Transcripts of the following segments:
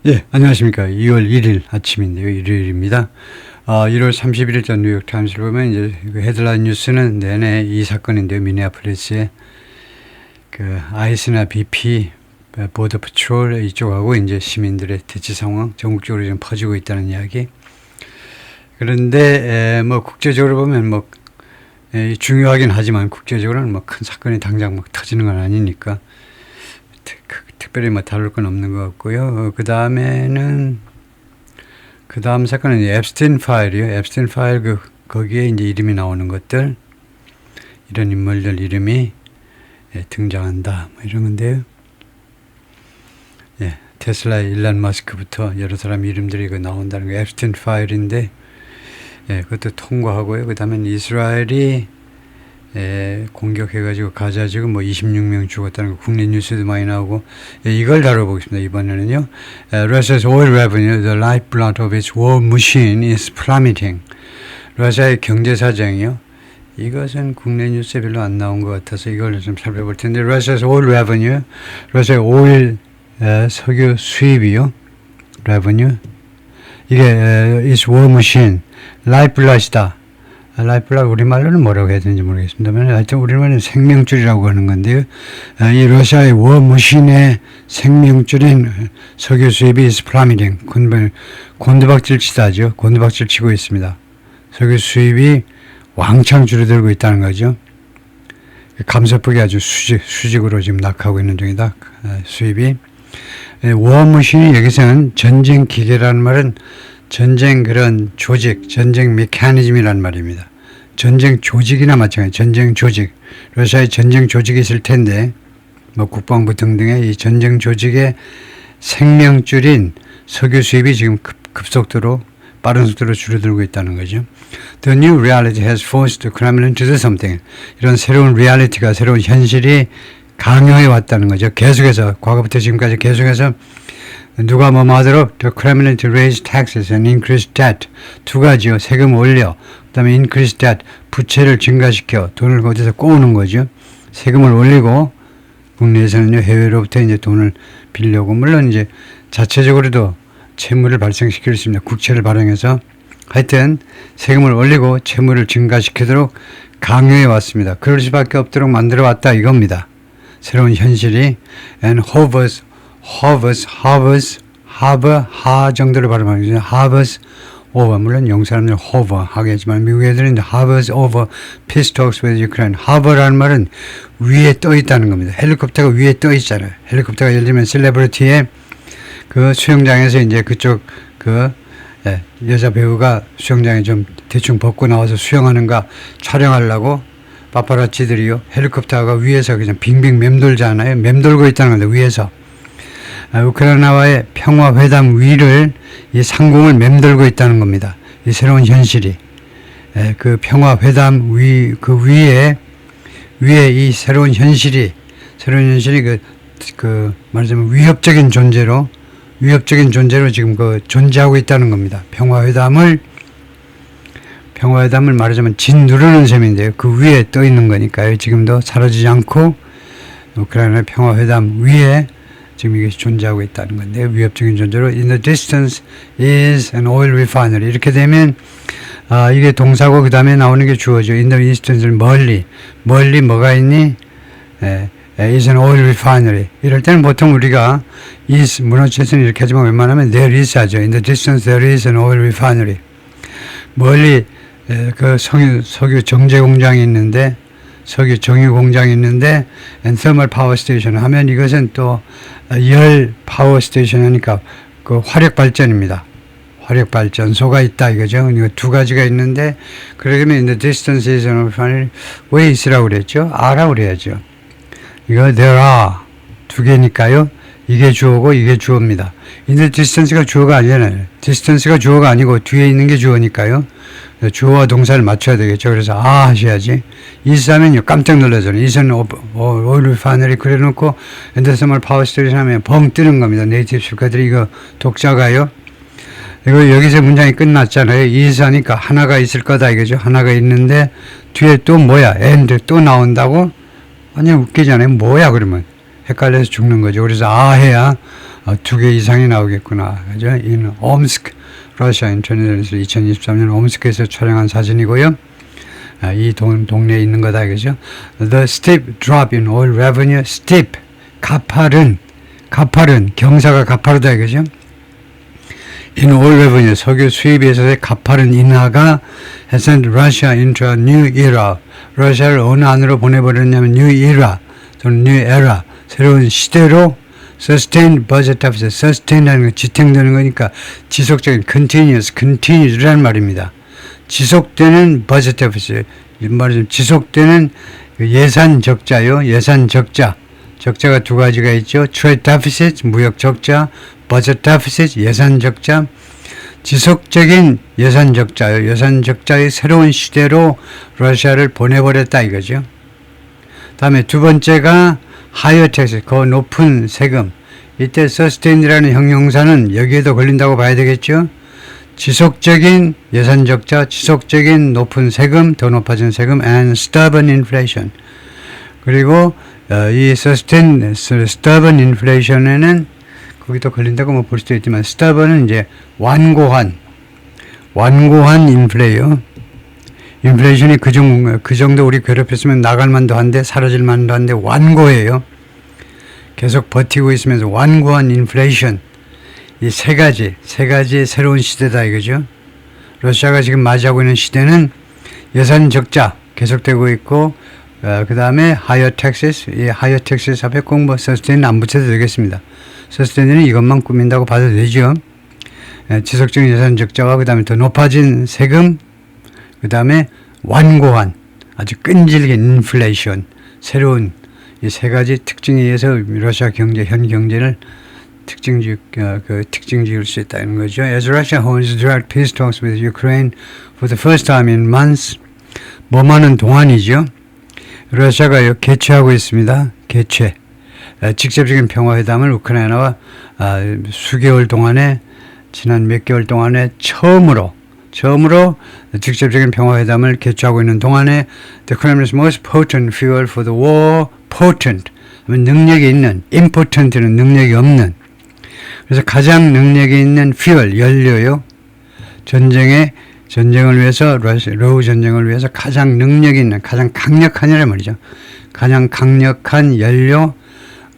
예, 안녕하십니까. 2월 1일 아침인데요. 일요일입니다. 1월 31일 전 뉴욕타임스를 보면 이제 그 헤드라인 뉴스는 내내 이 사건인데요. 미네아폴리스의 그 아이스나 BP, 보더 패트롤 이쪽하고 이제 시민들의 대치 상황 전국적으로 좀 퍼지고 있다는 이야기. 그런데 뭐 국제적으로 보면 뭐 중요하긴 하지만 국제적으로는 뭐 큰 사건이 당장 막 터지는 건 아니니까 특별히 뭐 다룰 건 없는 것 같고요. 그 다음에는 그 다음 사건은 앱스틴 파일이요. 앱스틴 파일 거기에 이제 이름이 나오는 것들, 이런 인물들 이름이 등장한다. 뭐 이런 건데요. 예, 테슬라의 일론 머스크부터 여러 사람 이름들이 나온다는 거 앱스틴 파일인데, 예, 그것도 통과하고요. 그 다음에 이스라엘이 공격해가지고 가자 지금 뭐 26명 죽었다는 거 국내 뉴스도 많이 나오고, 이걸 다뤄보겠습니다. 이번에는요. Russia's oil revenue, the lifeblood of its war machine is plummeting. 러시아의 경제 사정이요. 이것은 국내 뉴스에 별로 안 나온 것 같아서 이걸 좀 살펴볼 텐데, Russia's oil revenue, 러시아의 오일 석유 수입이요. revenue. 이게 is war machine, lifeblood이다. 라이프블라드 우리말로는 뭐라고 해야 되는지 모르겠습니다만 하여튼 우리말로는 생명줄이라고 하는 건데요. 이 러시아의 워머신의 생명줄인 석유 수입이 is plummeting. 곤두박질 치다죠. 곤두박질 치고 있습니다. 석유 수입이 왕창 줄어들고 있다는 거죠. 감소폭이 아주 수직으로 지금 낙하고 있는 중이다. 수입이. 워머신이 여기서는 전쟁 기계라는 말은 전쟁 그런 조직, 전쟁 메커니즘이란 말입니다. 전쟁 조직이나 마찬가지, 전쟁 조직. 러시아의 전쟁 조직이 있을 텐데, 뭐 국방부 등등의 이 전쟁 조직의 생명줄인 석유 수입이 지금 급속도로, 빠른 속도로 줄어들고 있다는 거죠. The new reality has forced the Kremlin to do something. 이런 새로운 리얼리티가, 새로운 현실이 강요해 왔다는 거죠. 계속해서, 과거부터 지금까지 계속해서 누가 뭐 하도록 the Kremlin to raise taxes and increase debt. 두 가지요. 세금 올려. 그 다음에 increase debt. 부채를 증가시켜. 돈을 어디서 꼬우는 거죠. 세금을 올리고 국내에서는요. 해외로부터 이제 돈을 빌려고. 물론 이제 자체적으로도 채무를 발생시킬 수 있습니다. 국채를 발행해서. 하여튼 세금을 올리고 채무를 증가시키도록 강요해 왔습니다. 그럴 수밖에 없도록 만들어 왔다 이겁니다. 새로운 현실이 and 하버 정도로 발음하겠습니다. Hovers over. 물론 영국 사람들은 hover 하겠지만 미국 애들은 hovers over peace talks with Ukraine. hover라는 말은 위에 떠 있다는 겁니다. 헬리콥터가 위에 떠 있잖아요. 헬리콥터가 예를 들면 셀레브리티의 그 수영장에서 이제 그쪽 여자 배우가 수영장에 좀 대충 벗고 나와서 수영하는가 촬영하려고 파파라치들이요. 헬리콥터가 위에서 그냥 빙빙 맴돌잖아요. 맴돌고 있다는 건데 위에서. 우크라이나와의 평화회담 위를 이 상공을 맴돌고 있다는 겁니다. 이 새로운 현실이. 그 평화회담 그 위에 이 새로운 현실이 말하자면 위협적인 존재로 지금 존재하고 있다는 겁니다. 평화회담을 말하자면 짓누르는 셈인데요. 그 위에 떠 있는 거니까요. 지금도 사라지지 않고 우크라이나 평화회담 위에 지금 이게 존재하고 있다는 건데 위협적인 존재로 in the distance is an oil refinery. 이렇게 되면 이게 동사고 그 다음에 나오는 게 주어죠. in the distance는 멀리 뭐가 있니? is an oil refinery. 이럴 때는 보통 우리가 is 문어체에서는 이렇게 하지만 웬만하면 there is 하죠. in the distance there is an oil refinery. 멀리 그 석유 정제 공장이 있는데 석유 정유 공장이 있는데 and thermal power station 하면 이것은 또 열 파워 스테이션 하니까 그 화력 발전입니다. 화력 발전소가 있다 이거죠. 이거 두 가지가 있는데 그러면 in the distance is an refinery 왜 있으라고 그랬죠? 아라고 그래야죠. 이거 there are 두 개니까요. 이게 주어고 이게 주어입니다. in the distance가 주어가 아니잖아요. distance가 주어가 아니고 뒤에 있는 게 주어니까요. 주어와 동사를 맞춰야 되겠죠. 그래서 하셔야지. 이사면요 깜짝 놀라잖아요. 이사는 오일 리파이너리 그래놓고 엔더스멀 파워 스테이션 하면 벙 뜨는 겁니다. 네이티브 스피커들이 이거 독자가요. 이거 여기서 문장이 끝났잖아요. 이사니까 하나가 있을 거다 이거죠. 하나가 있는데 뒤에 또 뭐야? and 또 나온다고? 완전 웃기잖아요. 뭐야 그러면 헷갈려서 죽는 거죠. 그래서 해야 2개 이상이 나오겠구나. 그죠? In Omsk, 러시아 인터넷에서 2023년 옴스크에서 촬영한 사진이고요. 이 동네에 있는 거다. 그죠? The steep drop in oil revenue. steep, 가파른, 경사가 가파르다. 그죠? In oil revenue, 석유 수입에 있어서의 가파른 인하가 has sent Russia into a new era. 러시아를 어느 안으로 보내버렸냐면 new era, 또는 new era, 새로운 시대로 sustained budget deficit, sustained라는 건 지탱되는 거니까 지속적인 continuous라는 말입니다. 지속되는 budget deficit, 말하자면 지속되는 예산 적자요. 예산 적자. 적자가 두 가지가 있죠. trade deficit, 무역 적자, budget deficit, 예산 적자. 지속적인 예산 적자요. 예산 적자의 새로운 시대로 러시아를 보내버렸다 이거죠. 다음에 두 번째가 higher tax, 그 높은 세금. 이때 sustained라는 형용사는 여기에도 걸린다고 봐야 되겠죠. 지속적인 예산 적자, 지속적인 높은 세금, 더 높아진 세금, and stubborn inflation. 그리고 이 stubborn inflation에는 거기도 걸린다고 뭐 볼 수도 있지만 stubborn은 이제 완고한 인플레요. 인플레이션이 그 정도 우리 괴롭혔으면 나갈 만도 한데 사라질 만도 한데 완고해요. 계속 버티고 있으면서 완고한 인플레이션. 이 세 가지의 새로운 시대다 이거죠. 러시아가 지금 맞이하고 있는 시대는 예산 적자 계속되고 있고 그 다음에 higher taxes, 이 higher taxes 앞에 꼭 뭐 sustain은 안 붙여도 되겠습니다. sustain은 이것만 꾸민다고 봐도 되죠. 지속적인 예산 적자와 그 다음에 더 높아진 세금, 그 다음에 완고한 아주 끈질긴 인플레이션, 새로운 이 세 가지 특징에 의해서 러시아 경제, 현 경제를 특징 지을 수 있다는 거죠. As Russia holds direct peace talks with Ukraine for the first time in months, 뭐하는 동안이죠. 러시아가 개최하고 있습니다. 직접적인 평화회담을 우크라이나와 수개월 동안에 지난 몇 개월 동안에 처음으로 직접적인 평화회담을 개최하고 있는 동안에 the Kremlin's most potent fuel for the war, potent 능력이 있는, impotent는 능력이 없는. 그래서 가장 능력이 있는 fuel, 연료요. 전쟁을 위해서, 러우 전쟁을 위해서 가장 능력이 있는, 가장 강력한이란 말이죠. 가장 강력한 연료,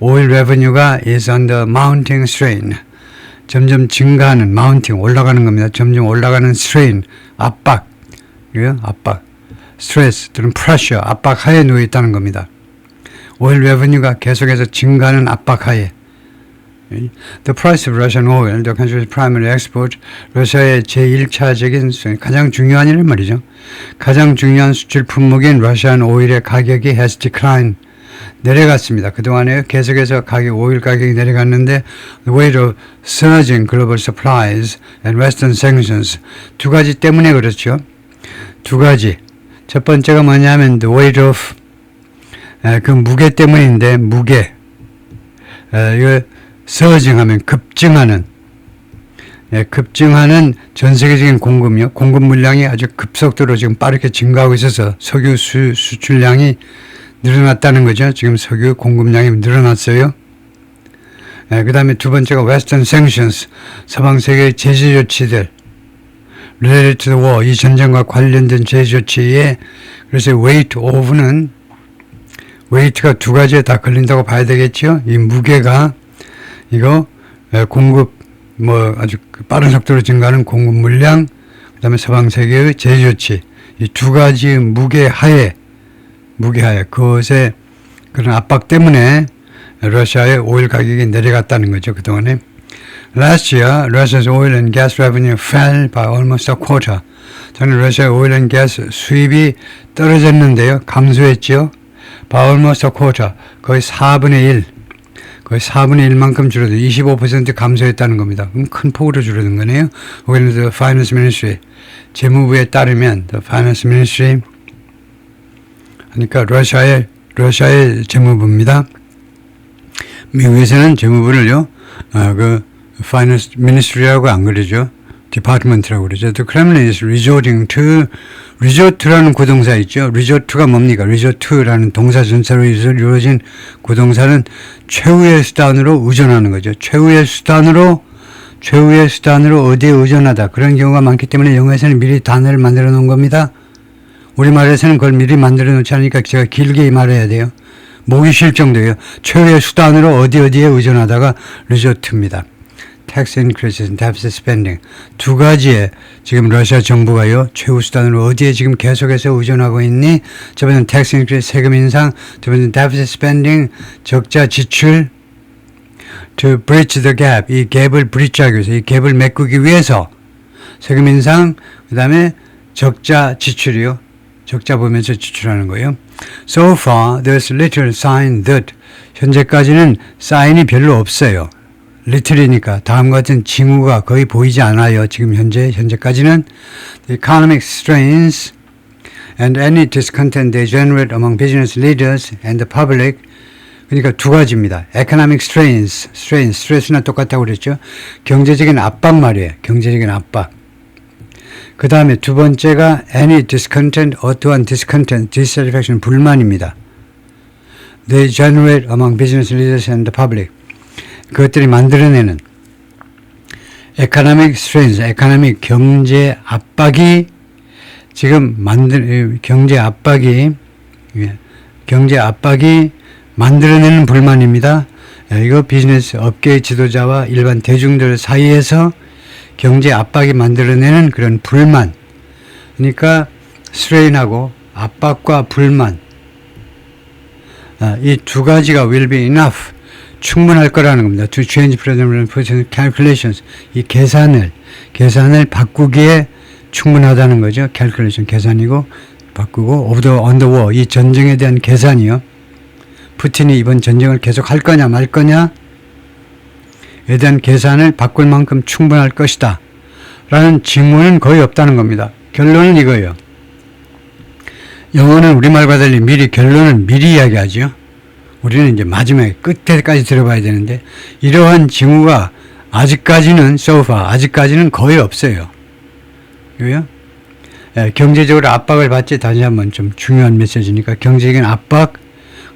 oil revenue가 is under mounting strain. 점점 증가하는, mounting, 올라가는 겁니다. 점점 올라가는 strain, 압박, stress, 또는 pressure, 압박 하에 놓여 있다는 겁니다. oil revenue가 계속해서 증가하는 압박 하에. The price of Russian oil, the country's primary export, 러시아의 제1차적인 가장 중요한 일은 말이죠. 가장 중요한 수출 품목인 러시안 오일의 가격이 has declined, 내려갔습니다. 그동안에 계속해서 오일 가격이 내려갔는데 the weight of surging global supplies and western sanctions, 두 가지 때문에 그렇죠. 두 가지. 첫 번째가 뭐냐면 the weight of 그 무게 때문인데 무게. 이거 surging 하면 급증하는 전 세계적인 공급요. 공급 물량이 아주 급속도로 지금 빠르게 증가하고 있어서 석유 수출량이 늘어났다는 거죠. 지금 석유 공급량이 늘어났어요. 그 다음에 두 번째가 Western Sanctions, 서방 세계의 제재 조치들, related to the war, 이 전쟁과 관련된 제재 조치에, 그래서 weight가 두 가지에 다 걸린다고 봐야 되겠죠. 이 무게가 이거 공급 아주 빠른 속도로 증가하는 공급 물량, 그 다음에 서방 세계의 제재 조치, 이 두 가지 무게 하에 그것의 그런 압박 때문에 러시아의 오일 가격이 내려갔다는 거죠. 그동안에. Last year, Russia's oil and gas revenue fell by almost a quarter. 저는 러시아 오일 앤 가스 수입이 떨어졌는데요. 감소했죠. By almost a quarter. 거의 4분의 1만큼 줄어들어 25% 감소했다는 겁니다. 그럼 큰 폭으로 줄어든 거네요. 거기는 the Finance Ministry, 재무부에 따르면 the Finance Ministry, 그러니까 러시아의 재무부입니다. 미국에서는 재무부를요, 그 Finance Ministry라고 안 그러죠. department라고 그러죠. The Kremlin is resorting to resort라는 구동사 있죠. resort가 뭡니까? resort라는 동사 전사로 이루어진 구동사는 최후의 수단으로 의존하는 거죠. 최후의 수단으로 어디에 의존하다. 그런 경우가 많기 때문에 영어에서는 미리 단어를 만들어 놓은 겁니다. 우리말에서는 그걸 미리 만들어 놓지 않으니까 제가 길게 말해야 돼요. 목이 쉴 정도예요. 최후의 수단으로 어디에 의존하다가 resort입니다. tax increases and deficit spending. 두 가지에 지금 러시아 정부가요, 최후 수단으로 어디에 지금 계속해서 의존하고 있니? 첫 번째는 tax increase, 세금 인상. 두 번째는 deficit spending, 적자 지출. To bridge the gap, 이 갭을 브리치하기 위해서, 이 갭을 메꾸기 위해서 세금 인상, 그 다음에 적자 지출이요. 적자 보면서 지출하는 거예요. So far, there's little sign that. 현재까지는 사인이 별로 없어요. little이니까 다음과 같은 징후가 거의 보이지 않아요. 지금 현재까지는 the economic strains and any discontent they generate among business leaders and the public. 그러니까 두 가지입니다. economic strains, 스트레스나 똑같다고 그랬죠. 경제적인 압박 말이에요. 경제적인 압박. 그 다음에 두 번째가 any discontent, 어떠한 discontent, dissatisfaction, 불만입니다. They generate among business leaders and the public. 그것들이 만들어내는 economic strains, economic 경제 압박이 지금 경제 압박이 만들어내는 불만입니다. 이거 비즈니스 업계의 지도자와 일반 대중들 사이에서 경제 압박이 만들어내는 그런 불만. 그러니까 strain하고 압박과 불만. 이 두 가지가 will be enough. 충분할 거라는 겁니다. To change present calculations. 이 계산을 바꾸기에 충분하다는 거죠. calculation 계산이고 바꾸고 on the war 이 전쟁에 대한 계산이요. 푸틴이 이번 전쟁을 계속 할 거냐 말 거냐에 대한 계산을 바꿀 만큼 충분할 것이다. 라는 징후는 거의 없다는 겁니다. 결론은 이거예요. 영어는 우리말과 달리 결론은 미리 이야기하죠. 우리는 이제 마지막에 끝에까지 들어봐야 되는데 이러한 징후가 아직까지는 아직까지는 거의 없어요. 왜요? 경제적으로 압박을 받지. 다시 한번 좀 중요한 메시지니까 경제적인 압박,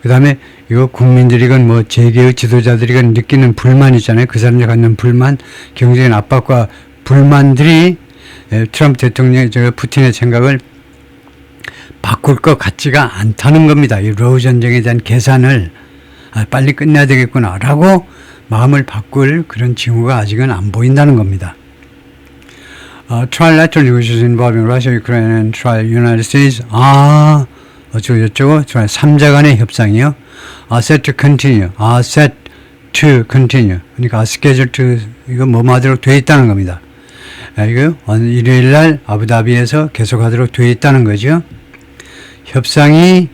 그 다음에 이거 국민들이건 뭐 재계의 지도자들이건 느끼는 불만 있잖아요. 그 사람들 갖는 불만, 경제적인 압박과 불만들이 트럼프 대통령의 푸틴의 생각을 바꿀 것 같지가 않다는 겁니다. 이 로우 전쟁에 대한 계산을 빨리 끝내야 되겠구나 라고 마음을 바꿀 그런 징후가 아직은 안 보인다는 겁니다. Trilateral negotiations involving Russia, Ukraine and United States. 어쩌고저쩌고 3자 간의 협상이요. set to continue. set to continue. 그러니까 schedule to 이거 뭐하도록 되어 있다는 겁니다. 이거 일요일 날 아부다비에서 계속하도록 되어 있다는 거죠. 협상이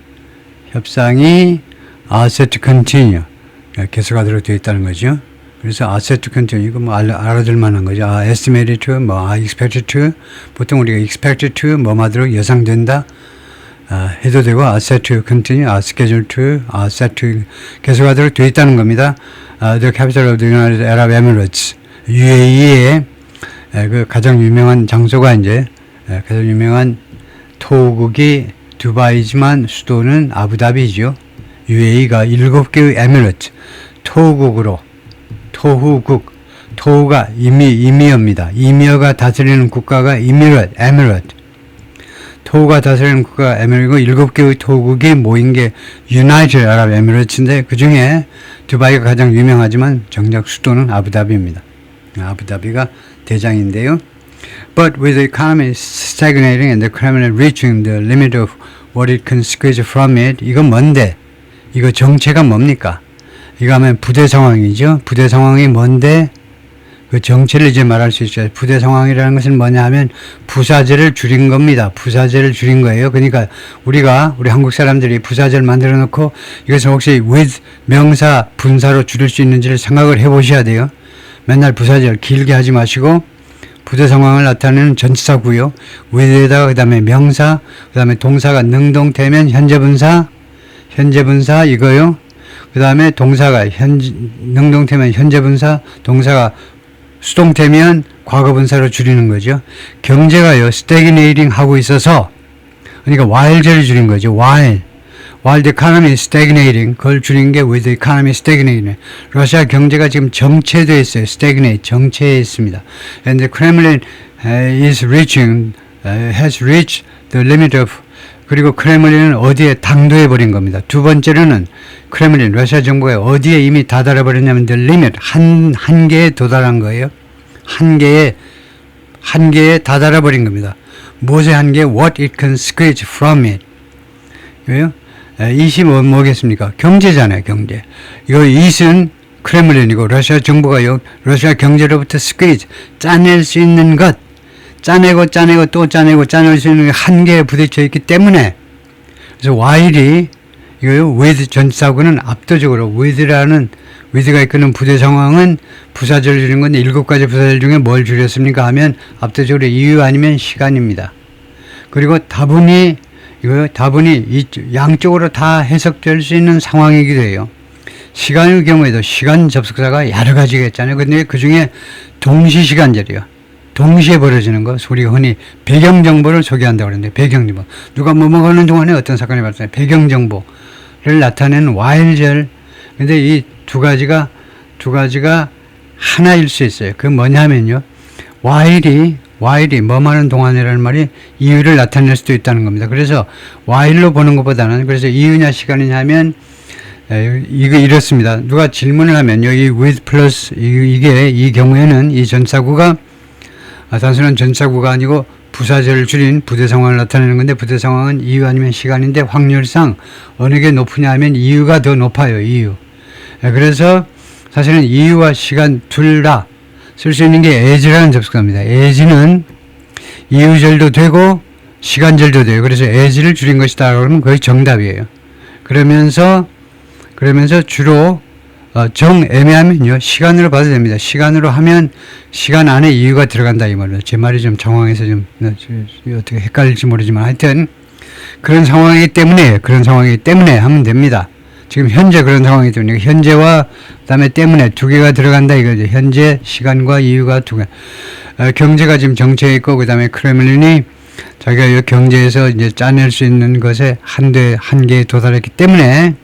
set to continue 계속하도록 되어 있다는 거죠. 그래서 set to continue 이거 뭐 알아들 만한 거죠. estimated to, expected to 보통 우리가 expected to 하도록 예상된다 해도 되고 set to continue, scheduled to, set to 계속하도록 되어 있다는 겁니다. The capital of the United Arab Emirates UAE의 그 가장 유명한 장소가 이제 가장 유명한 토국이 두바이지만 수도는 아부다비죠. UAE가 7개의 에미레이트 토국으로 토후가 이미어입니다. 이미어가 다스리는 국가가 에미레이트 토후가 다스리는 국가가 에미레이트고 7개의 토국이 모인 게 유나이티드 아랍 에미레이트인데 그 중에 두바이가 가장 유명하지만 정작 수도는 아부다비입니다. 아부다비가 대장인데요. But with the economy stagnating and the Kremlin reaching the limit of what it can squeeze from it, 이건 뭔데? 이거 정체가 뭡니까? 이거 하면 부대 상황이죠. 부대 상황이 뭔데? 그 정체를 이제 말할 수 있죠. 부대 상황이라는 것은 뭐냐 하면 부사제를 줄인 겁니다. 부사제를 줄인 거예요. 그러니까 우리 한국 사람들이 부사제를 만들어 놓고 이것을 혹시 with 명사, 분사로 줄일 수 있는지를 생각을 해 보셔야 돼요. 맨날 부사제를 길게 하지 마시고 부대 상황을 나타내는 전치사구요. with에다가 그 다음에 명사, 그 다음에 동사가 능동태면 현재분사 이거요. 그 다음에 동사가 능동태면 현재분사, 동사가 수동태면 과거분사로 줄이는 거죠. 경제가요, stagnating 하고 있어서, 그러니까 while제를 줄인 거죠. while the economy is stagnating, 그걸 줄인 게 with the economy stagnating. 러시아 경제가 지금 정체되어 있어요. stagnate, 정체해 있습니다. And the Kremlin has reached the limit of, 그리고 크레물린은 어디에 당도해 버린 겁니다. 두 번째로는 크레물린, 러시아 정부가 어디에 이미 다다라 버렸냐면 the limit, 한계에 도달한 거예요. 한계에 다다라 버린 겁니다. 무엇의 한계? What it can squeeze from it. 왜요? 이시 뭐겠습니까? 경제잖아요, 경제. 이거 it은 크레물린이고 러시아 정부가요, 러시아 경제로부터 squeeze, 짜낼 수 있는 것, 짜내고 또 짜내고 짜낼 수 있는 한계에 부딪혀 있기 때문에, 그래서 while이 이거요, with 전사구는 압도적으로 with가 이끄는 부대 상황은 부사절을 줄인 건데 7가지 부사절 중에 뭘 줄였습니까 하면 압도적으로 이유 아니면 시간입니다. 그리고 다분히 양쪽으로 다 해석될 수 있는 상황이기도 해요. 시간의 경우에도 시간 접속사가 여러 가지가 있잖아요. 근데 그 중에 동시시간절이요. 동시에 벌어지는 거, 우리가 흔히 배경정보를 소개한다고 그러는데, 배경정보. 누가 뭐하는 동안에 어떤 사건이 발생해. 배경정보를 나타내는 while절. 근데 이 두 가지가 하나일 수 있어요. 그 뭐냐면요. while이 뭐하는 동안이라는 말이 이유를 나타낼 수도 있다는 겁니다. 그래서 while로 보는 것보다는, 그래서 이유냐 시간이냐 하면, 이거 이렇습니다. 누가 질문을 하면 여기 with plus 이게 이 경우에는 이 전사구가 단순한 전사구가 아니고 부사절을 줄인 부대 상황을 나타내는 건데, 부대 상황은 이유 아니면 시간인데 확률상 어느 게 높으냐 하면 이유가 더 높아요. 이유. 그래서 사실은 이유와 시간 둘 다 쓸 수 있는 게 as라는 접속사입니다. as는 이유절도 되고 시간절도 돼요. 그래서 as를 줄인 것이다 그러면 거의 정답이에요. 그러면서 주로 정애매하면요, 시간으로 봐도 됩니다. 시간으로 하면 시간 안에 이유가 들어간다 이 말로. 제 말이 좀 정황에서 좀 어떻게 헷갈릴지 모르지만 하여튼 그런 상황이기 때문에 하면 됩니다. 지금 현재 그런 상황이기 때문에 현재와 그다음에 때문에 두 개가 들어간다 이거죠. 현재 시간과 이유가 두 개. 경제가 지금 정체해 있고 그다음에 크레물린이 자기가 이 경제에서 이제 짜낼 수 있는 것에 한계에 도달했기 때문에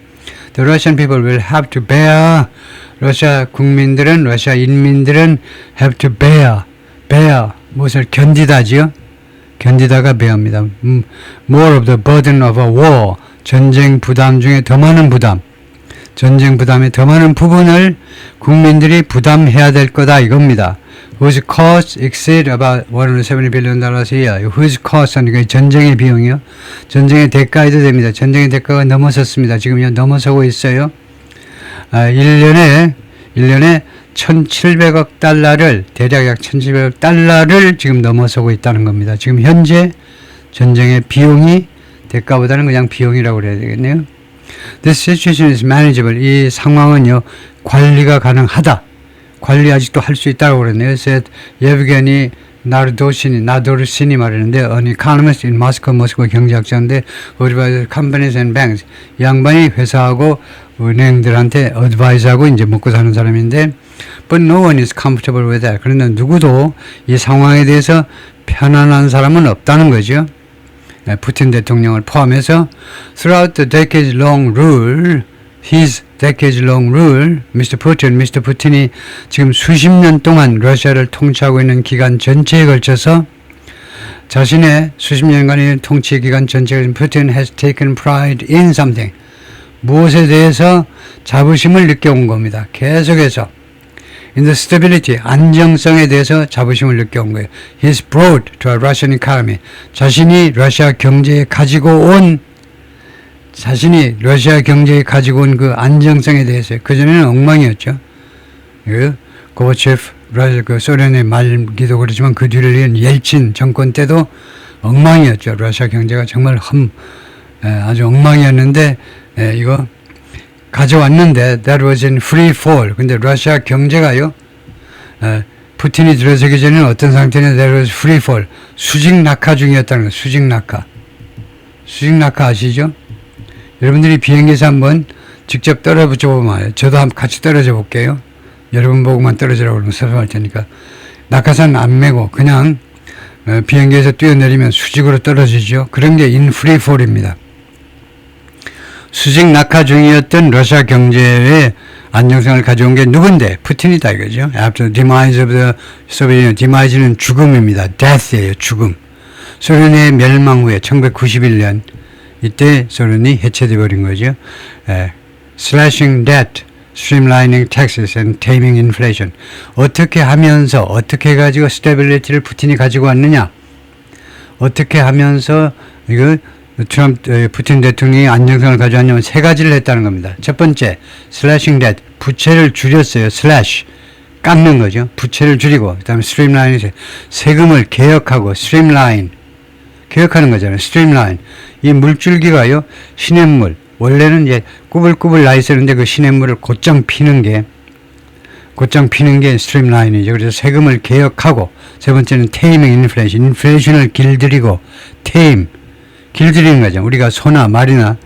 the Russian people will have to bear. 러시아 인민들은 have to bear. 무엇을 견디다지요? 견디다가 bear입니다. More of the burden of a war. 전쟁 부담 중에 더 많은 부담. 전쟁 부담의 더 많은 부분을 국민들이 부담해야 될 거다 이겁니다. Whose costs exceed about $170 billion a year. Whose costs 하니까 전쟁의 비용이요. 전쟁의 대가에도 됩니다. 전쟁의 대가가 넘어섰습니다. 지금 넘어서고 있어요. 1년에 1,700억 달러를, 대략 약 1,700억 달러를 지금 넘어서고 있다는 겁니다. 지금 현재 전쟁의 비용이 대가보다는 그냥 비용이라고 그래야 되겠네요. This situation is manageable. 이 상황은요, 관리가 가능하다. 관리 아직도 할 수 있다고 그랬네요. said 예브게니 나도르신이 말했는데, an economist in 모스크바 경제학자인데, advisor companies and banks. 이 양반이 회사하고 은행들한테 어드바이스하고 이제 먹고 사는 사람인데, but no one is comfortable with that. 그런데 누구도 이 상황에 대해서 편안한 사람은 없다는 거죠. 푸틴 대통령을 포함해서 throughout the decades-long rule, his decades-long rule, Mr. Putin이 지금 수십 년 동안 러시아를 통치하고 있는 기간 전체에 걸쳐서 자신의 수십 년간의 통치 기간 전체에 Putin has taken pride in something. 무엇에 대해서 자부심을 느껴온 겁니다. 계속해서. In the stability, 안정성에 대해서 자부심을 느껴온 거예요. He's brought to a Russian economy. 자신이 러시아 경제에 가지고 온 그 안정성에 대해서. 그전에는 엉망이었죠. 고바체프, 그 소련의 말기도 그렇지만 그 뒤를 이은 옐친 정권 때도 엉망이었죠. 러시아 경제가 정말 아주 엉망이었는데, 이거 가져왔는데 that was in free fall. 근데 러시아 경제가요, 푸틴이 들어서기 전에는 어떤 상태냐? that was free fall. 수직 낙하 중이었다는 거예요. 수직 낙하 아시죠? 여러분들이 비행기에서 한번 직접 떨어져 보면 알아요. 저도 한번 같이 떨어져 볼게요. 여러분 보고만 떨어지라고 그러면 섭섭할 테니까. 낙하산 안 메고 그냥 비행기에서 뛰어내리면 수직으로 떨어지죠. 그런 게 in free fall입니다. 수직 낙하 중이었던 러시아 경제의 안정성을 가져온 게 누군데? 푸틴이다 이거죠. After demise of the Soviet Union, demise는 죽음입니다. death예요. 죽음. 소련의 멸망 후에 1991년 이때 소련이 해체돼 버린 거죠. Slashing debt, streamlining taxes and taming inflation. 어떻게 하면서 어떻게 해가지고 스테빌리티를 푸틴이 가지고 왔느냐? 어떻게 하면서 이거 푸틴 대통령이 안정성을 가져왔냐면 세 가지를 했다는 겁니다. 첫 번째, slashing debt, 부채를 줄였어요. slash, 깎는 거죠. 부채를 줄이고, 그 다음에 streamline, 세금을 개혁하고, streamline, 개혁하는 거잖아요. streamline. 이 물줄기가요, 시냇물, 원래는 이제 꾸불꾸불 나 있었는데 그 시냇물을 곧장 피는 게 streamline이죠. 그래서 세금을 개혁하고, 세 번째는 taming inflation, 인플레이션을 길들이고, tame, 길들이는 거죠. 우리가 소나 말이나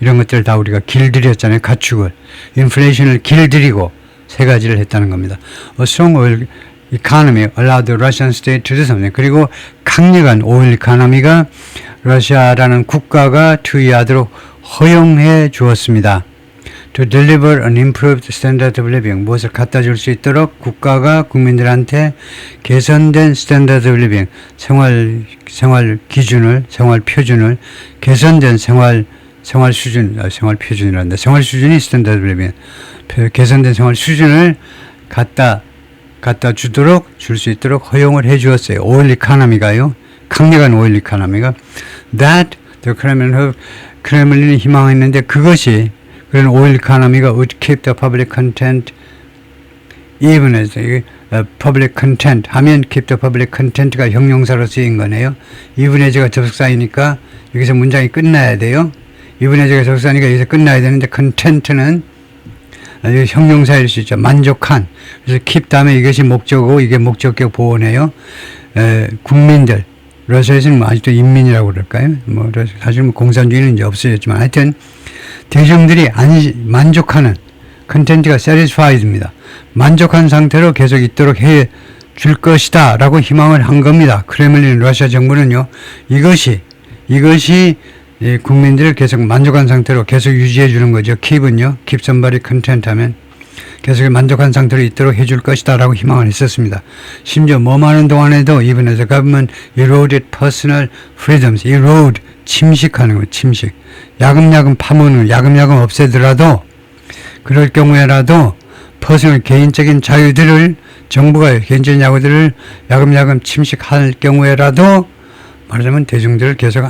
이런 것들 다 우리가 길들였잖아요. 가축을. 인플레이션을 길들이고 세 가지를 했다는 겁니다. A strong oil economy allowed the Russian state to do something. 그리고 강력한 오일 이코노미가 러시아라는 국가가 투여하도록 허용해 주었습니다. To deliver an improved standard of living. 무엇을 갖다 줄 수 있도록 국가가 국민들한테 개선된 standard of living. 생활 기준을, 생활 표준을, 개선된 생활 표준이란다. 생활 수준이 standard of living. 개선된 생활 수준을 갖다 주도록, 줄 수 있도록 허용을 해 주었어요. 오일 이코노미가요. 강력한 오일 이코노미가. That the 크렘린이 희망했는데 그것이 그런 오일 이코노미가 would keep the public content even as public content 하면 keep the public content가 형용사로 쓰인 거네요. even as가 접속사이니까 여기서 문장이 끝나야 돼요. even as가 접속사니까 여기서 끝나야 되는데 content는 형용사일 수 있죠. 만족한. 그래서 keep 다음에 이것이 목적어고 이게 목적격 보호네요. 국민들. 러시아에서는 아직도 인민이라고 그럴까요? 사실 공산주의는 이제 없어졌지만 하여튼 대중들이 만족하는 컨텐츠가 satisfied입니다. 만족한 상태로 계속 있도록 해 줄 것이다 라고 희망을 한 겁니다. 크렘린 러시아 정부는요. 이것이 국민들을 계속 만족한 상태로 계속 유지해 주는 거죠. keep은요. keep somebody content 하면 계속 만족한 상태로 있도록 해줄 것이다 라고 희망을 했었습니다. 심지어 하는 동안에도 even as the government eroded personal freedoms, erode, 침식하는 거예요. 침식. 야금야금 파문을 야금야금 없애더라도 그럴 경우에라도 personal 개인적인 자유들을 정부가 개인적인 자유들을 야금야금 침식할 경우에라도 말하자면 대중들을 계속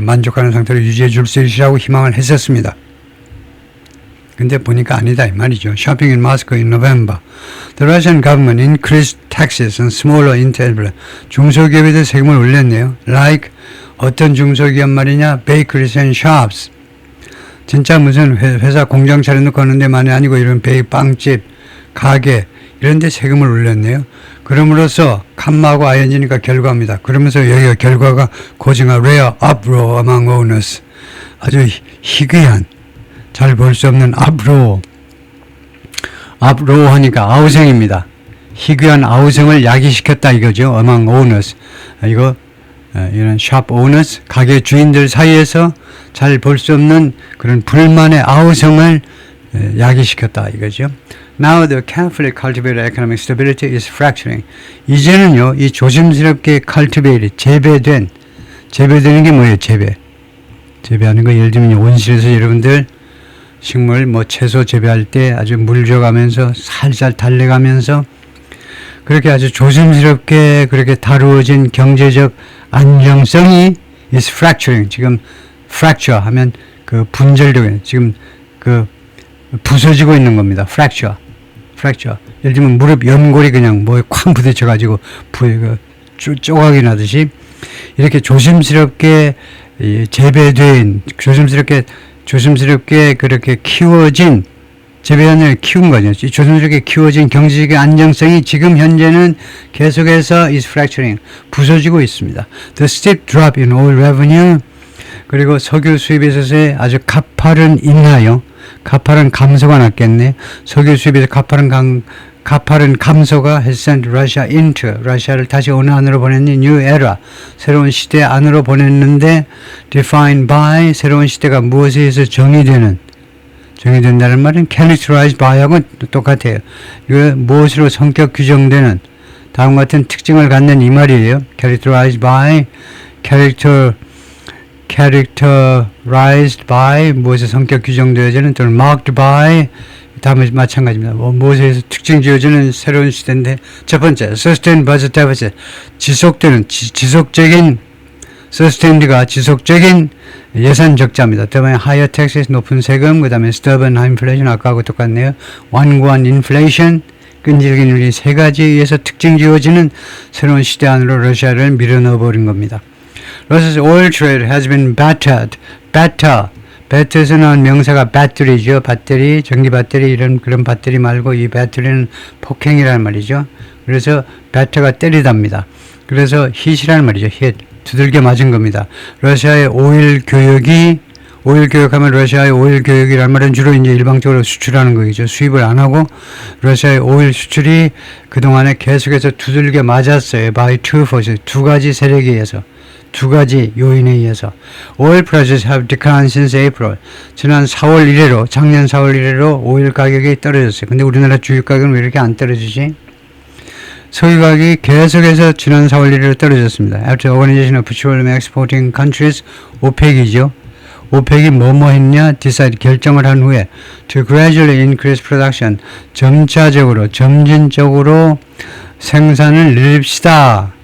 만족하는 상태로 유지해 줄 수 있으라고 희망을 했었습니다. 근데 보니까 아니다 이 말이죠. Shopping in Moscow in November. The Russian government increased taxes on smaller enterprises. 중소기업에도 세금을 올렸네요. Like 어떤 중소기업 말이냐? Bakeries and shops. 진짜 무슨 회사 공장 차려놓고 하는 데만이 아니고 이런 빵집, 가게 이런 데 세금을 올렸네요. 그럼으로써 칸마하고 아이엔지니까 결과입니다. 그러면서 여기가 결과가 causing a rare uproar among owners. 아주 희귀한 잘 볼 수 없는 uproar 하니까 아우성입니다. 희귀한 아우성을 야기시켰다 이거죠. among owners. 이런 shop owners, 가게 주인들 사이에서 잘 볼 수 없는 그런 불만의 아우성을 야기시켰다 이거죠. Now the carefully cultivated economic stability is fracturing. 이제는요, 이 조심스럽게 cultivated, 재배되는 게 뭐예요? 재배하는 거 예를 들면 온실에서 여러분들 식물 채소 재배할 때 아주 물 줘가면서 살살 달래가면서 그렇게 아주 조심스럽게 그렇게 다루어진 경제적 안정성이 is fracturing. 지금 fracture 하면 그 분절되고 지금 그 부서지고 있는 겁니다. fracture. 예를 들면 무릎 연골이 그냥 뭐에 쾅 부딪혀가지고 쪼각이 나듯이 이렇게 조심스럽게 재배된 조심스럽게 그렇게 키워진 재배원을 키운 거죠. 조심스럽게 키워진 경제적 안정성이 지금 현재는 계속해서 is fracturing 부서지고 있습니다. The steep drop in oil revenue 그리고 석유 수입에 있어서의 아주 가파른 인하요. 가파른 감소가 났겠네. 석유 수입에서 가파른 가파른 감소가 has sent Russia into 러시아를 다시 어느 안으로 보냈니? New era 새로운 시대 안으로 보냈는데 defined by 새로운 시대가 무엇에 의해서 정의된다는 말은 characterized by하고 똑같아요. 이거 무엇으로 성격 규정되는 다음과 같은 특징을 갖는 이 말이에요. characterized by characterized by 무엇에 성격 규정되어지는 또는 marked by 다음에 마찬가지입니다. 무엇에 의해서 특징 지어지는 새로운 시대인데 첫 번째 sustained budget deficit 지속적인 sustained가 지속적인 예산 적자입니다. 다음에 higher taxes 높은 세금 그 다음에 stubborn inflation 아까하고 똑같네요. 완고한 inflation 끈질긴 우리 세 가지에 의해서 특징 지어지는 새로운 시대 안으로 러시아를 밀어넣어 버린 겁니다. Russia's oil trade has been battered. 배터에서 나온 명사가 배터리죠. 배터리, 전기 배터리 그런 배터리 말고 이 배터리는 폭행이라는 말이죠. 그래서 배터가 때리답니다. 그래서 hit이라는 말이죠. hit. 두들겨 맞은 겁니다. 러시아의 오일 교역하면 러시아의 오일 교역이라는 말은 주로 이제 일방적으로 수출하는 거겠죠. 수입을 안 하고 러시아의 오일 수출이 그동안에 계속해서 두들겨 맞았어요. by two forces. 두 가지 세력에 의해서. 두 가지 요인에 의해서 oil prices have declined since April. 지난 4월 이래로 작년 4월 이래로 오일 가격이 떨어졌어요. 근데 우리나라 주유 가격은 왜 이렇게 안 떨어지지? 석유 가격이 계속해서 지난 4월 이래로 떨어졌습니다. After Organization of Petroleum Exporting Countries, OPEC이죠. OPEC이 뭐뭐 했냐? decide 결정을 한 후에 to gradually increase production 점진적으로 생산을 늘립시다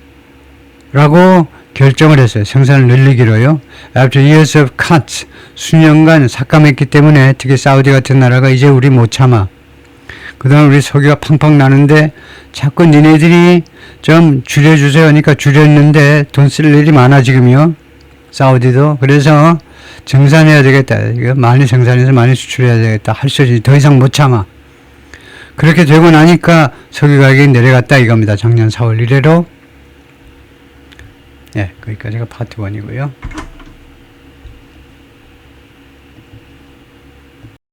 라고 결정을 했어요. 생산을 늘리기로요. After years of cuts 수년간 삭감했기 때문에 특히 사우디 같은 나라가 이제 우리 못 참아. 그동안 우리 석유가 팡팡 나는데 자꾸 니네들이 좀 줄여주세요 하니까 줄였는데 돈 쓸 일이 많아 지금요. 사우디도. 그래서 증산해야 되겠다. 이거 많이 생산해서 많이 수출해야 되겠다. 할 수 없이 더 이상 못 참아. 그렇게 되고 나니까 석유 가격이 내려갔다 이겁니다. 작년 4월 이래로. 네, 거기까지가 파트 1이고요.